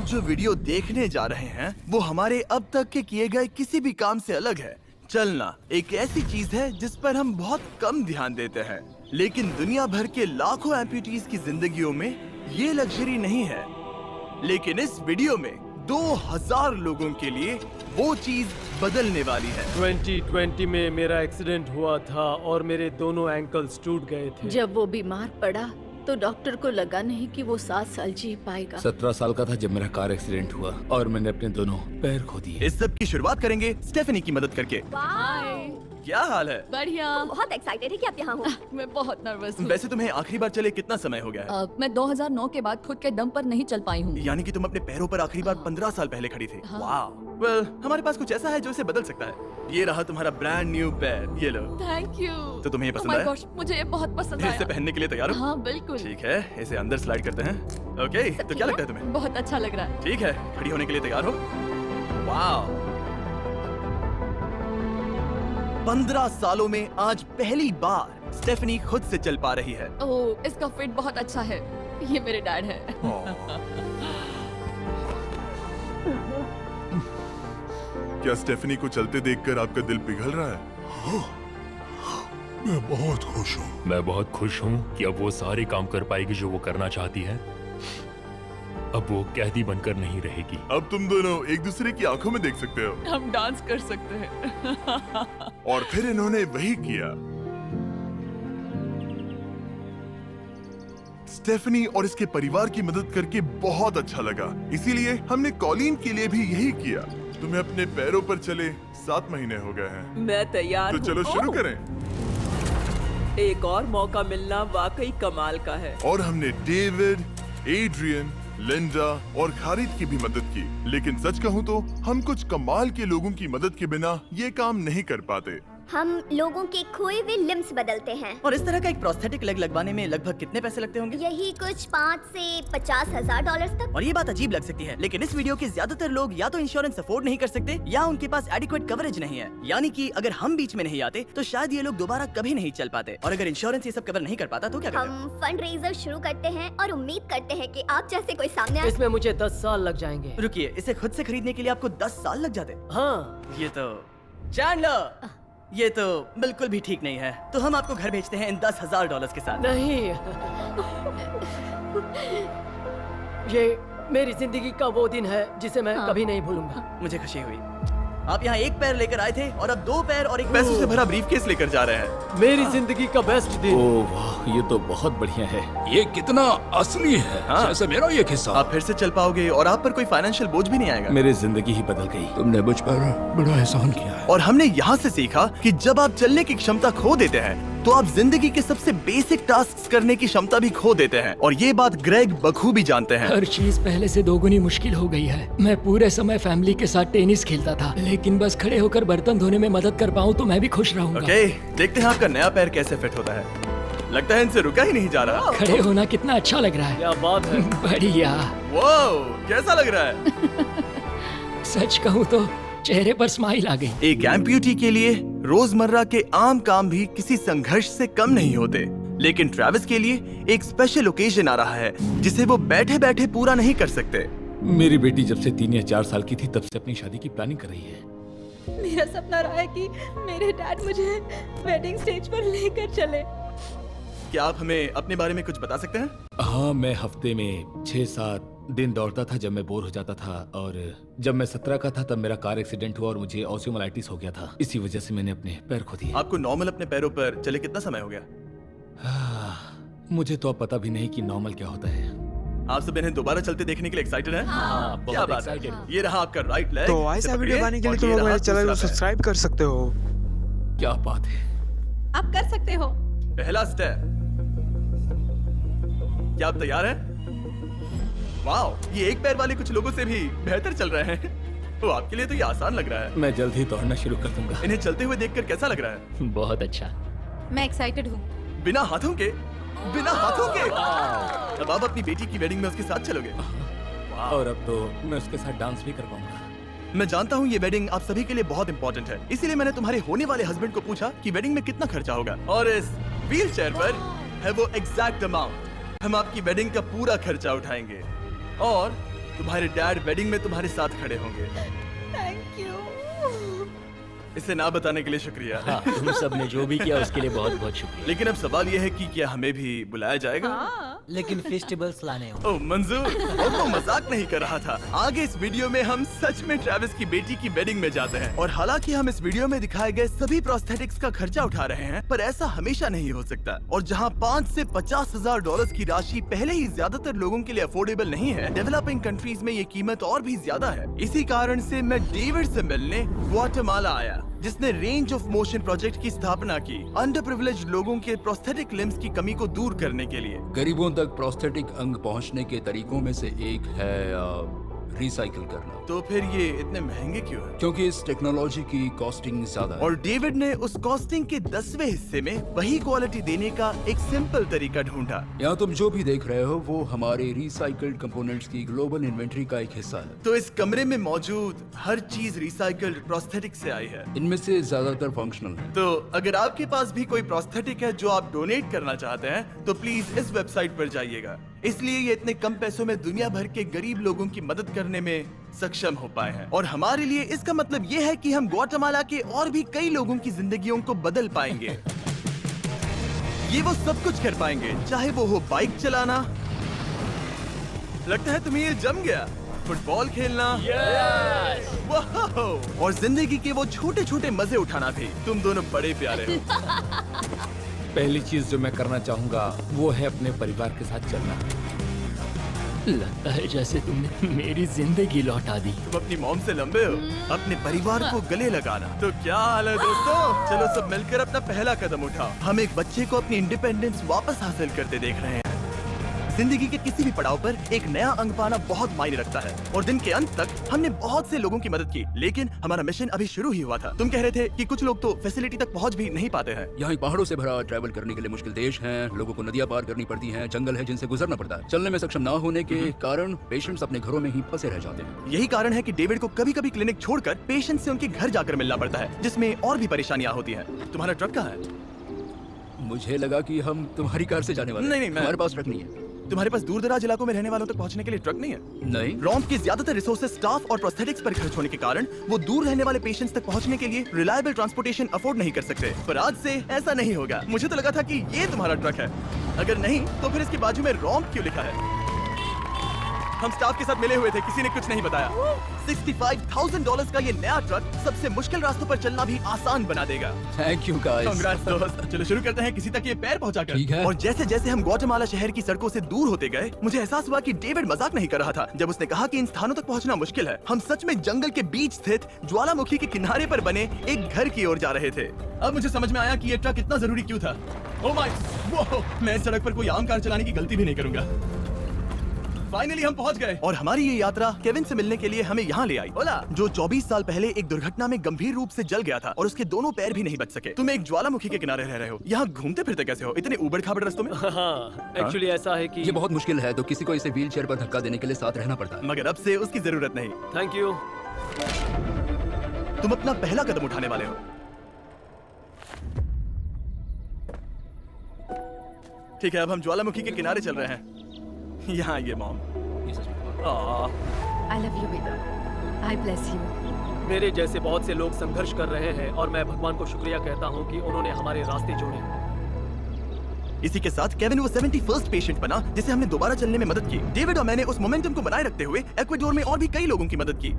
जो वीडियो देखने जा रहे हैं वो हमारे अब तक के किए गए किसी भी काम से अलग है। चलना एक ऐसी चीज है जिस पर हम बहुत कम ध्यान देते हैं, लेकिन दुनिया भर के लाखों एम्पुटीज की जिंदगियों में ये लग्जरी नहीं है। लेकिन इस वीडियो में 2000 लोगों के लिए वो चीज बदलने वाली है। 2020 में मेरा एक्सीडेंट हुआ था और मेरे दोनों एंकल्स टूट गए थे। जब वो बीमार पड़ा तो डॉक्टर को लगा नहीं कि वो 7 साल जी पाएगा। 17 साल का था जब मेरा कार एक्सीडेंट हुआ और मैंने अपने दोनों पैर खो दिए। इस सब की शुरुआत करेंगे स्टेफनी की मदद करके। क्या हाल है? बढ़िया। बहुत एक्साइटेड है कि आप यहाँ हो। मैं बहुत नर्वस हूँ। वैसे तुम्हें आखिरी बार चले कितना समय हो गया है? मैं 2009 के बाद खुद के दम पर नहीं चल पाई हूँ। यानी कि तुम अपने पैरों पर आखिरी बार 15 साल पहले खड़ी थी। वाह। वेल, हमारे पास कुछ ऐसा है जो इसे बदल सकता है। ये रहा तुम्हारा ब्रांड न्यू पैर, ये लो। Thank you. तो तुम्हें ये पसंद Oh my आया? gosh, मुझे ये बहुत पसंद इसे आया। पहनने के लिए तैयार हो? हाँ बिल्कुल। ठीक है, इसे अंदर स्लाइड करते हैं। ओके, तो क्या लगता है तुम्हें? बहुत अच्छा लग रहा है। ठीक है, खड़ी होने के लिए तैयार हो? वाह। 15 सालों में आज पहली बार स्टेफनी खुद से चल पा रही है। ओह, इसका फिट बहुत अच्छा है। ये मेरे डैड है। क्या स्टेफनी को चलते देखकर आपका दिल पिघल रहा है? मैं बहुत खुश हूँ। मैं बहुत खुश हूँ कि अब वो सारे काम कर पाएगी जो वो करना चाहती है। अब वो कैदी बनकर नहीं रहेगी। अब तुम दोनों एक दूसरे की आंखों में देख सकते हो। हम डांस कर सकते हैं। और फिर इन्होंने वही किया। स्टेफनी और इसके परिवार की मदद करके बहुत अच्छा लगा, इसीलिए हमने कॉलिन के लिए भी यही किया। तुम्हें अपने पैरों पर चले 7 महीने हो गए हैं। मैं तैयार तो हूँ। चलो शुरू करें। एक और मौका मिलना वाकई कमाल का है। और हमने डेविड, एड्रियन, लिंडा और खालिद की भी मदद की। लेकिन सच कहूँ तो हम कुछ कमाल के लोगों की मदद के बिना ये काम नहीं कर पाते। हम लोगों के खोए हुए लिम्स बदलते हैं। और इस तरह का एक प्रोस्थेटिक लेग लगवाने में लगभग कितने पैसे लगते होंगे? यही कुछ 5 से 50 हजार डॉलर तक। और ये बात अजीब लग सकती है, लेकिन इस वीडियो के ज्यादातर लोग या तो इंश्योरेंस अफोर्ड नहीं कर सकते या उनके पास एडिक्वेट कवरेज नहीं है। यानी कि अगर हम बीच में नहीं आते तो शायद ये लोग दोबारा कभी नहीं चल पाते। और अगर इंश्योरेंस ये सब कवर नहीं कर पाता तो क्या करें? हम फंड रेजर शुरू करते हैं और उम्मीद करते हैं कि आप जैसे कोई सामने आए। इसमें मुझे 10 साल लग जाएंगे। रुकिए, इसे खुद से खरीदने के लिए आपको 10 साल लग जाते? हाँ। ये तो चैंडलर, ये तो बिल्कुल भी ठीक नहीं है। तो हम आपको घर भेजते हैं इन $10,000 के साथ। नहीं, ये मेरी जिंदगी का वो दिन है जिसे मैं कभी नहीं भूलूंगा। मुझे खुशी हुई। आप यहाँ एक पैर लेकर आए थे और अब 2 पैर और एक पैसों से भरा ब्रीफकेस लेकर जा रहे हैं। मेरी जिंदगी का बेस्ट दिन। ओह वाह, ये तो बहुत बढ़िया है। ये कितना असली है। हाँ। जैसे मेरा ये किस्सा। आप फिर से चल पाओगे और आप पर कोई फाइनेंशियल बोझ भी नहीं आएगा। मेरी जिंदगी ही बदल गई। तुमने मुझ पर बड़ा एहसान किया है। और हमने यहाँ से सीखा कि जब आप चलने की क्षमता खो देते हैं तो आप जिंदगी के सबसे बेसिक टास्क करने की क्षमता भी खो देते हैं। और ये बात ग्रेग बखूबी जानते हैं। हर चीज पहले से 2 गुनी मुश्किल हो गई है। मैं पूरे समय फैमिली के साथ टेनिस खेलता था, लेकिन बस खड़े होकर बर्तन धोने में मदद कर पाऊँ तो मैं भी खुश रहूंगा। ओके, देखते हैं आपका नया पैर कैसे फिट होता है। लगता है इनसे रुका ही नहीं जा रहा। खड़े होना कितना अच्छा लग रहा है। क्या बात है। बढ़िया। वाओ, कैसा लग रहा है? सच कहूँ तो चेहरे पर स्माइल आ गई। एक एम्प्यूटी के लिए रोजमर्रा के आम काम भी किसी संघर्ष से कम नहीं होते, लेकिन ट्रेविस के लिए एक स्पेशल ओकेजन आ रहा है जिसे वो बैठे बैठे पूरा नहीं कर सकते। मेरी बेटी जब से 3 या 4 साल की थी तब से अपनी शादी की प्लानिंग कर रही है। मेरा सपना रहा है कि मेरे डैड मुझे वेडिंग स्टेज पर लेकर चले। क्या आप हमें अपने बारे में कुछ बता सकते हैं? हाँ, मैं हफ्ते में 6-7 दिन दौड़ता था जब मैं बोर हो जाता था। और जब मैं 17 का था तब मेरा कार एक्सीडेंट हुआ और मुझे ऑस्टियोमाइटिस हो गया था। इसी वजह से मैंने अपने पैर खो दिए। आपको नॉर्मल अपने पैरों पर चले कितना समय हो गया? मुझे तो अब पता भी नहीं कि नॉर्मल क्या होता है। आप सब इन्हें दोबारा चलते देखने के लिए एक्साइटेड हैं? हाँ, क्या बहुत बात है। excited। ये रहा आपका राइट लेग। तो ऐसा वीडियो पाने के लिए तुम लोग मेरे चैनल को सब्सक्राइब कर सकते हो। क्या बात है। आप कर सकते हो। पहला स्टेप। क्या आप तैयार हैं? वाओ, ये एक पैर वाले कुछ लोगों से भी बेहतर चल रहे हैं। तो आपके लिए तो ये आसान लग रहा है। मैं जल्द ही दौड़ना शुरू कर दूंगा। इन्हें चलते हुए देखकर कैसा लग रहा है? बहुत अच्छा। मैं एक्साइटेड हूँ। बिना हाथों के? बिना हाथों के? अब आप अपनी बेटी की वेडिंग में उसके साथ चलोगे? और अब तो मैं उसके साथ डांस भी कर पाऊंगा। मैं जानता हूँ ये वेडिंग आप सभी के लिए बहुत इंपॉर्टेंट है, इसीलिए मैंने तुम्हारे होने वाले हस्बैंड को पूछा कि वेडिंग में कितना खर्चा होगा। और इस व्हील चेयर पर है वो एग्जैक्ट अमाउंट। हम आपकी वेडिंग का पूरा खर्चा उठाएंगे और तुम्हारे डैड वेडिंग में तुम्हारे साथ खड़े होंगे। Thank you. इसे ना बताने के लिए शुक्रिया। हाँ, तुम सब ने जो भी किया उसके लिए बहुत बहुत शुक्रिया। लेकिन अब सवाल यह है कि क्या हमें भी बुलाया जाएगा? लेकिन फेस्टिवल्स लाने हो। ओह मंजूर, वो तो मजाक नहीं कर रहा था। आगे इस वीडियो में हम सच में ट्रेविस की बेटी की वेडिंग में जाते हैं और हालांकि हम इस वीडियो में दिखाए गए सभी प्रोस्थेटिक्स का खर्चा उठा रहे हैं, पर ऐसा हमेशा नहीं हो सकता। और जहां 5 से 50 हजार डॉलर्स की राशि पहले ही ज्यादातर लोगों के लिए अफोर्डेबल नहीं है, डेवलपिंग कंट्रीज में ये कीमत और भी ज्यादा है। इसी कारण से मैं डेविड से मिलने ग्वाटेमाला आया, जिसने रेंज ऑफ मोशन प्रोजेक्ट की स्थापना की अंडर प्रिविलेज्ड लोगों के प्रोस्थेटिक लिम्स की कमी को दूर करने के लिए। गरीबों तक प्रोस्थेटिक अंग पहुंचने के तरीकों में से एक है रिसाइकिल करना। तो फिर ये इतने महंगे क्यों है? क्योंकि इस टेक्नोलॉजी की कॉस्टिंग ज्यादा है। और डेविड ने उस कॉस्टिंग के 10वें हिस्से में वही क्वालिटी देने का एक सिंपल तरीका ढूंढा। यहाँ तुम जो भी देख रहे हो वो हमारे रिसाइकल्ड कंपोनेंट्स की ग्लोबल इन्वेंट्री का एक हिस्सा है। तो इस कमरे में मौजूद हर चीज रिसाइकल्ड प्रोस्थेटिक से आई है। इनमें से ज्यादातर फंक्शनल है। तो अगर आपके पास भी कोई प्रोस्थेटिक है जो आप डोनेट करना चाहते हैं, तो प्लीज इस वेबसाइट पर जाइएगा। इसलिए ये इतने कम पैसों में दुनिया भर के गरीब लोगों की मदद करने में सक्षम हो पाए हैं। और हमारे लिए इसका मतलब ये है कि हम ग्वाटेमाला के और भी कई लोगों की जिंदगियों को बदल पाएंगे। ये वो सब कुछ कर पाएंगे, चाहे वो हो बाइक चलाना, लगता है तुम्हें ये जम गया, फुटबॉल खेलना, वाह, और जिंदगी के वो छोटे छोटे मजे उठाना भी। तुम दोनों बड़े प्यारे हो। पहली चीज जो मैं करना चाहूंगा वो है अपने परिवार के साथ चलना। लगता है जैसे तुमने मेरी जिंदगी लौटा दी। तुम अपनी मॉम से लंबे हो। अपने परिवार को गले लगाना। तो क्या हाल है दोस्तों? चलो सब मिलकर अपना पहला कदम उठाओ। हम एक बच्चे को अपनी इंडिपेंडेंस वापस हासिल करते देख रहे हैं। जिंदगी के किसी भी पड़ाव पर एक नया अंग पाना बहुत मायने रखता है और दिन के अंत तक हमने बहुत से लोगों की मदद की, लेकिन हमारा मिशन अभी शुरू ही हुआ था। तुम कह रहे थे कि कुछ लोग तो फैसिलिटी तक पहुंच भी नहीं पाते हैं। यहाँ पहाड़ों से भरा ट्रैवल करने के लिए मुश्किल देश हैं, लोगों को नदियां पार करनी पड़ती हैं, जंगल है जिनसे गुजरना पड़ता है। चलने में सक्षम ना होने के कारण पेशेंट्स अपने घरों में ही फंसे रह जाते हैं। यही कारण है कि डेविड को कभी कभी क्लिनिक छोड़कर पेशेंट से उनके घर जाकर मिलना पड़ता है, जिसमें और भी परेशानियां होती हैं। तुम्हारा ट्रक कहाँ है? मुझे लगा कि हम तुम्हारी कार से जाने वाले। नहीं, हमारे पास ट्रक नहीं है। तुम्हारे पास दूर दराज इलाकों में रहने वालों तक पहुंचने के लिए ट्रक नहीं है? नहीं। रॉम्प के ज्यादातर रिसोर्सेज स्टाफ और प्रोस्थेटिक्स पर खर्च होने के कारण वो दूर रहने वाले पेशेंट्स तक पहुंचने के लिए रिलायबल ट्रांसपोर्टेशन अफोर्ड नहीं कर सकते। पर आज से ऐसा नहीं होगा। मुझे तो लगा था कि ये तुम्हारा ट्रक है। अगर नहीं तो फिर इसके बाजू में रॉम्प क्यों लिखा है? हम स्टाफ के साथ मिले हुए थे, किसी ने कुछ नहीं बताया। $65,000 का ये नया ट्रक सबसे मुश्किल रास्तों पर चलना भी आसान बना देगा। Thank you guys. कांग्रेट्स दोस्त। चलो शुरू करते हैं किसी तक ये पैर पहुंचाकर। ठीक है। और जैसे जैसे हम ग्वाटेमाला शहर की सड़कों से दूर होते गए, मुझे एहसास हुआ कि डेविड मजाक नहीं कर रहा था जब उसने कहा कि इन स्थानों तक पहुंचना मुश्किल है। हम सच में जंगल के बीच स्थित ज्वालामुखी के किनारे पर बने एक घर की ओर जा रहे थे। अब मुझे समझ में आया कि ये ट्रक इतना जरूरी क्यों था। ओह माय, वो मैं इस सड़क पर कोई आम कार चलाने की गलती भी नहीं करूंगा। फाइनली हम पहुंच गए और हमारी ये यात्रा केविन से मिलने के लिए हमें यहाँ ले आई। ओला, जो 24 साल पहले एक दुर्घटना में गंभीर रूप से जल गया था और उसके दोनों पैर भी नहीं बच सके। तुम एक ज्वालामुखी के किनारे रह रहे हो, यहाँ घूमते फिरते कैसे हो इतने उबड़ खाबड़ रास्तों में? हाँ, एक्चुअली ऐसा है कि ये बहुत मुश्किल है, तो किसी को इसे व्हीलचेयर पर धक्का देने के लिए साथ रहना पड़ता है। मगर अब से उसकी जरूरत नहीं। Thank you. तुम अपना पहला कदम उठाने वाले हो। ठीक है, अब हम ज्वालामुखी के किनारे चल रहे हैं। यहाँ ये मॉम। I love you, बेटा। I bless you। मेरे जैसे बहुत से लोग संघर्ष कर रहे हैं और मैं भगवान को शुक्रिया कहता हूँ कि उन्होंने हमारे रास्ते जोड़े। इसी के साथ केविन वो 71st पेशेंट बना जिसे हमने दोबारा चलने में मदद की। डेविड और मैंने उस मोमेंटम को बनाए रखते हुए एक्वाडोर में और भी कई लोगों की मदद की,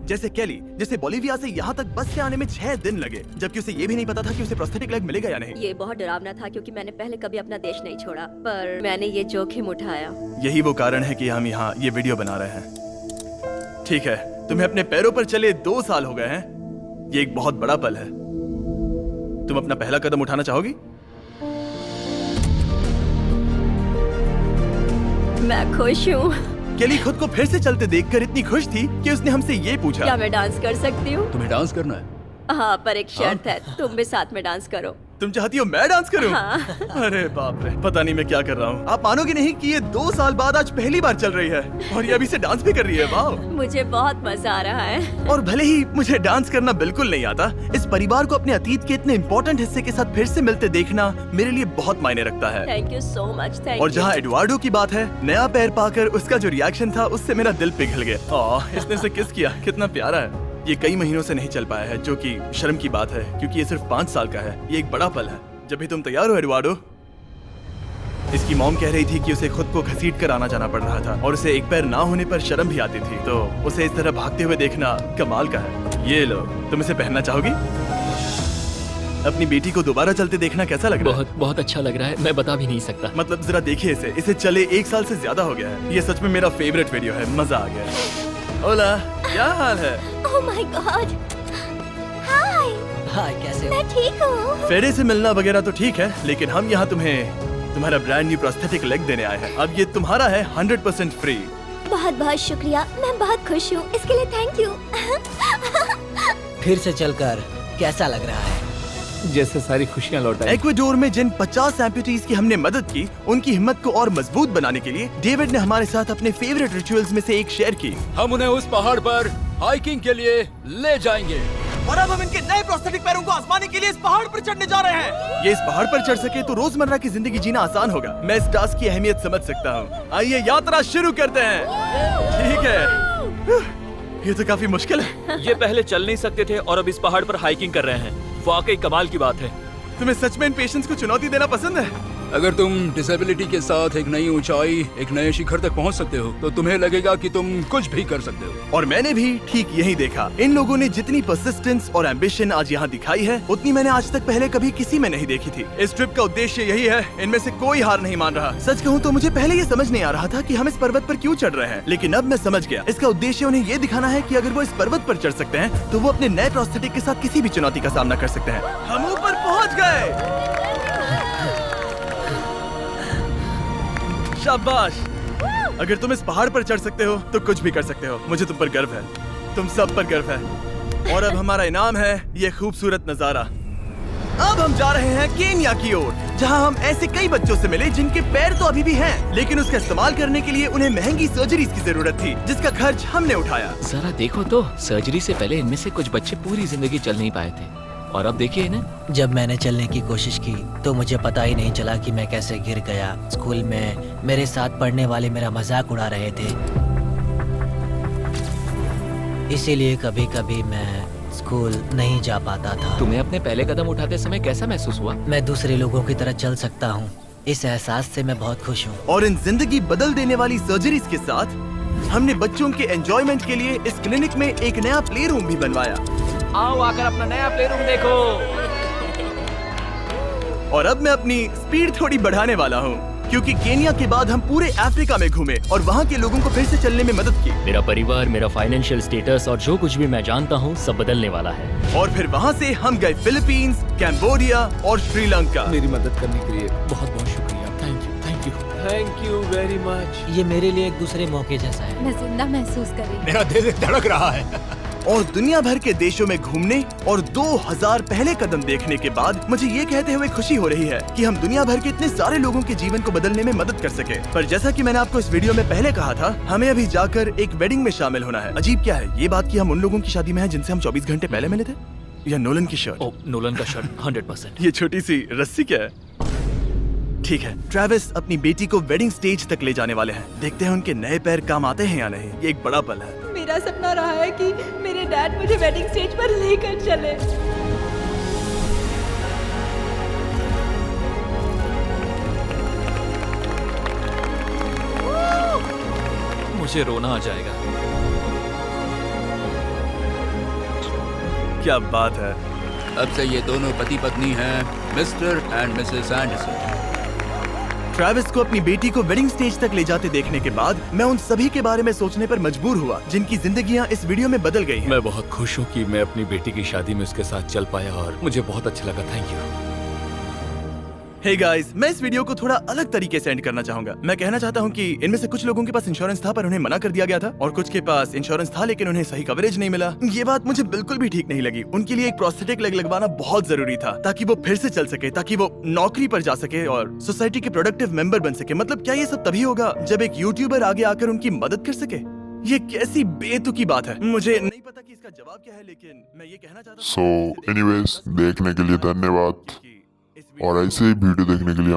जैसे कैली, जिसे बोलिविया से यहाँ तक बस से आने में 6 दिन लगे, जबकि उसे ये भी नहीं पता था कि उसे प्रोस्थेटिक लेग मिलेगा या नहीं। ये बहुत डरावना था क्योंकि मैंने पहले कभी अपना देश नहीं छोड़ा, पर मैंने ये जोखिम उठाया। यही वो कारण है कि हम यहाँ ये वीडियो बना रहे हैं। ठीक है, तुम्हें अपने पैरों पर चले 2 साल हो गए हैं। ये एक बहुत बड़ा पल है। तुम अपना पहला कदम उठाना चाहोगी? मैं खुश हूँ। केली खुद को फिर से चलते देखकर इतनी खुश थी कि उसने हमसे ये पूछा, क्या मैं डांस कर सकती हूँ? तुम्हें डांस करना है? हाँ, पर एक शर्त है, तुम भी साथ में डांस करो। तुम चाहती हो मैं डांस करूं? हाँ। अरे बाप रे, पता नहीं मैं क्या कर रहा हूँ। आप मानोगे नहीं कि ये 2 साल बाद आज पहली बार चल रही है और ये अभी से डांस भी कर रही है। वाह, मुझे बहुत मजा आ रहा है। और और भले ही मुझे डांस करना बिल्कुल नहीं आता, इस परिवार को अपने अतीत के इतने इम्पोर्टेंट हिस्से के साथ फिर से मिलते देखना मेरे लिए बहुत मायने रखता है। Thank you so much. Thank और जहाँ एडवार्डो की बात है, नया पैर पाकर उसका जो रिएक्शन था उससे मेरा दिल पिघल गया। इसने उसे किस किया, कितना प्यारा है। ये कई महीनों से नहीं चल पाया है, जो कि शर्म की बात है क्योंकि ये सिर्फ 5 साल का है। ये एक बड़ा पल है। जब भी तुम तैयार हो एडवार्डो। इसकी मॉम कह रही थी कि उसे खुद को घसीट कर आना जाना पड़ रहा था और उसे एक पैर ना होने पर शर्म भी आती थी, तो उसे इस तरह भागते हुए देखना कमाल का है। ये लो, तुम इसे पहनना चाहोगी? अपनी बेटी को दोबारा चलते देखना कैसा लग रहा है? बहुत अच्छा लग रहा है, मैं बता भी नहीं सकता। मतलब जरा देखिए इसे चले 1 साल से ज्यादा हो गया है। ये सच में मेरा फेवरेट वीडियो है, मजा आ गया। ओला, क्या हाल है? ओह माय गॉड, हाय। हाय, कैसे हो? मैं ठीक हूँ। फेरे से मिलना वगैरह तो ठीक है, लेकिन हम यहाँ तुम्हारा ब्रांड न्यू प्रोस्थेटिक लेग देने आए हैं। अब ये तुम्हारा है 100% फ्री। बहुत बहुत शुक्रिया, मैं बहुत खुश हूँ, इसके लिए थैंक यू। फिर से चलकर कैसा लग रहा है? जैसे सारी खुशियाँ लौट आई। इक्वाडोर में जिन 50 एम्पुटीज की हमने मदद की, उनकी हिम्मत को और मजबूत बनाने के लिए डेविड ने हमारे साथ अपने फेवरेट रिचुअल्स में से एक शेयर की। हम उन्हें उस पहाड़ पर हाइकिंग के लिए ले जाएंगे और अब हम इनके नए प्रोस्थेटिक पैरों को आजमाने के लिए इस पहाड़ पर चढ़ने जा रहे हैं। ये इस पहाड़ पर चढ़ सके तो रोजमर्रा की जिंदगी जीना आसान होगा। मैं इस टास्क की अहमियत समझ सकता हूँ। आइए यात्रा शुरू करते हैं। ठीक है, ये तो काफी मुश्किल है। ये पहले चल नहीं सकते थे और अब इस पहाड़ पर हाइकिंग कर रहे हैं। वाकई कमाल की बात है। तुम्हें सच में इन पेशेंट्स को चुनौती देना पसंद है? अगर तुम डिसेबिलिटी के साथ एक नई ऊंचाई, एक नए शिखर तक पहुंच सकते हो, तो तुम्हें लगेगा कि तुम कुछ भी कर सकते हो। और मैंने भी ठीक यही देखा। इन लोगों ने जितनी परसिस्टेंस और एम्बिशन आज यहाँ दिखाई है, उतनी मैंने आज तक पहले कभी किसी में नहीं देखी थी। इस ट्रिप का उद्देश्य यही है, इनमें से कोई हार नहीं मान रहा। सच कहूँ तो मुझे पहले ये समझ नहीं आ रहा था कि हम इस पर्वत पर क्यों चढ़ रहे हैं, लेकिन अब मैं समझ गया। इसका उद्देश्य उन्हें ये दिखाना है कि अगर वो इस पर्वत पर चढ़ सकते हैं, तो वो अपने नए प्रोस्थेटिक के साथ किसी भी चुनौती का सामना कर सकते हैं। हम ऊपर पहुँच गए। शाबाश। अगर तुम इस पहाड़ पर चढ़ सकते हो तो कुछ भी कर सकते हो। मुझे तुम पर गर्व है, तुम सब पर गर्व है। और अब हमारा इनाम है ये खूबसूरत नजारा। अब हम जा रहे हैं केन्या की ओर, जहां हम ऐसे कई बच्चों से मिले जिनके पैर तो अभी भी हैं, लेकिन उसका इस्तेमाल करने के लिए उन्हें महंगी सर्जरीज की जरूरत थी, जिसका खर्च हमने उठाया। जरा देखो तो, सर्जरी से पहले इनमें से कुछ बच्चे पूरी जिंदगी चल नहीं पाए थे, और अब देखिए इन्हें। जब मैंने चलने की कोशिश की तो मुझे पता ही नहीं चला कि मैं कैसे गिर गया। स्कूल में मेरे साथ पढ़ने वाले मेरा मजाक उड़ा रहे थे, इसीलिए कभी कभी मैं स्कूल नहीं जा पाता था। तुम्हें अपने पहले कदम उठाते समय कैसा महसूस हुआ? मैं दूसरे लोगों की तरह चल सकता हूँ, इस एहसास से मैं बहुत खुश हूँ। और इन जिंदगी बदल देने वाली सर्जरीज के साथ हमने बच्चों के एंजॉयमेंट के लिए इस क्लिनिक में एक नया प्ले रूम भी बनवाया। आओ आकर अपना नया प्ले रूम देखो। और अब मैं अपनी स्पीड थोड़ी बढ़ाने वाला हूँ, क्योंकि केन्या के बाद हम पूरे अफ्रीका में घूमे और वहाँ के लोगों को फिर से चलने में मदद की। मेरा परिवार, मेरा फाइनेंशियल स्टेटस और जो कुछ भी मैं जानता हूँ सब बदलने वाला है। और फिर वहाँ से हम गए फिलीपींस, कैम्बोडिया और श्रीलंका। मेरी मदद करने के लिए बहुत बहुत शुक्रिया। Thank you, thank you, thank you very much. ये मेरे लिए एक दूसरे मौके जैसा है। मैं जिंदा महसूस कर रही हूँ। मेरा दिल धड़क रहा है। और दुनिया भर के देशों में घूमने और 2000 पहले कदम देखने के बाद मुझे ये कहते हुए खुशी हो रही है कि हम दुनिया भर के इतने सारे लोगों के जीवन को बदलने में मदद कर सके। पर जैसा कि मैंने आपको इस वीडियो में पहले कहा था, हमें अभी जाकर एक वेडिंग में शामिल होना है। अजीब क्या है ये बात कि हम उन लोगों की शादी में हैं जिनसे हम 24 घंटे पहले मिले थे। या नोलन की शर्ट। ओह, नोलन का शर्ट 100%। ये छोटी सी रस्सी क्या है? ठीक है, ट्रेविस अपनी बेटी को वेडिंग स्टेज तक ले जाने वाले हैं। देखते हैं उनके नए पैर काम आते हैं या नहीं। ये एक बड़ा पल है। मेरा सपना रहा है कि मेरे डैड मुझे वेडिंग स्टेज पर लेकर चले। मुझे रोना आ जाएगा। क्या बात है। अब से ये दोनों पति पत्नी हैं, mister and Mrs Anderson. Travis को अपनी बेटी को वेडिंग स्टेज तक ले जाते देखने के बाद मैं उन सभी के बारे में सोचने पर मजबूर हुआ जिनकी जिंदगियां इस वीडियो में बदल गई हैं। मैं बहुत खुश हूँ कि मैं अपनी बेटी की शादी में उसके साथ चल पाया और मुझे बहुत अच्छा लगा। Thank you. हे गाइस, मैं इस वीडियो को थोड़ा अलग तरीके से एंड करना चाहूंगा। मैं कहना चाहता हूं कि इनमें से कुछ लोगों के पास इंश्योरेंस था पर उन्हें मना कर दिया गया था, और कुछ के पास इंश्योरेंस था लेकिन उन्हें सही कवरेज नहीं मिला। ये बात मुझे बिल्कुल भी ठीक नहीं लगी। उनके लिए एक प्रोस्थेटिक लेग लगवाना बहुत जरूरी था ताकि वो फिर से चल सके, ताकि वो नौकरी पर जा सके और सोसाइटी के प्रोडक्टिव मेंबर बन सके। मतलब क्या ये सब तभी होगा जब एक यूट्यूबर आगे आकर उनकी मदद कर सके? ये कैसी बेतुकी बात है। मुझे नहीं पता कि इसका जवाब क्या है, लेकिन मैं ये कहना चाहता हूं। एनीवेज, देखने के लिए धन्यवाद और ऐसे ही वीडियो देखने के लिए